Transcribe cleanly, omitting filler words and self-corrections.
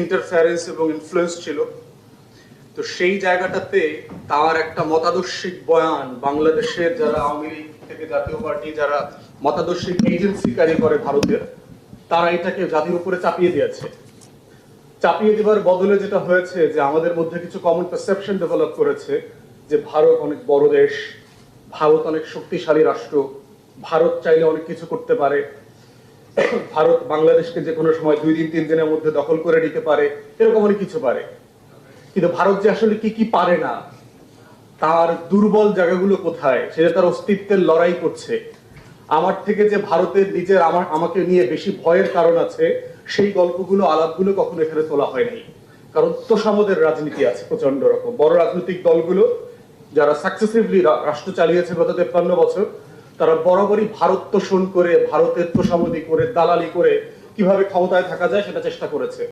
Interference এবং influence ছিল। তো সেই জায়গাটাতে তার একটা মতাদর্শিক বয়ান বাংলাদেশের যারা আওয়ামী লীগ থেকে জাতীয় পার্টি যারা মতাদর্শিক এজেন্সি কারি করে ভারতের, তারা এটাকে জাতির উপরে চাপিয়ে দিয়েছে। চাপিয়ে দেওয়ার বদলে যেটা হয়েছে যে আমাদের মধ্যে কিছু কমন পারসেপশন ডেভেলপ করেছে যে ভারত অনেক বড় দেশ, ভারত অনেক শক্তিশালী রাষ্ট্র, ভারত চাইলে অনেক কিছু করতে পারে, ভারত বাংলাদেশকে যে কোনো সময় 2 দিন 3 দিনের মধ্যে দখল করে নিতে পারে, এরকম অনেক কিছু পারে। কিন্তু ভারত যে আসলে কি কি পারে না, তার দুর্বল জায়গাগুলো কোথায়, সেটা তার অস্তিত্বের লড়াই করছে। আমার থেকে যে ভারতের নিজের আমাকে নিয়ে বেশি ভয়ের কারণ আছে, সেই গল্পগুলো আলাপগুলো কখনো এখানে তোলা হয় নাই। কারণ তোষামোদের রাজনীতি আছে প্রচন্ড রকম। বড় রাজনৈতিক দলগুলো যারা সাকসেসিভলি রাষ্ট্র চালিয়েছে গত 53 বছর, তারা বরাবরই ভারত তোষণ করে, ভারতের তোষামোদি করে, দালালি করে কিভাবে ক্ষমতায় থাকা যায় সেটা চেষ্টা করেছে।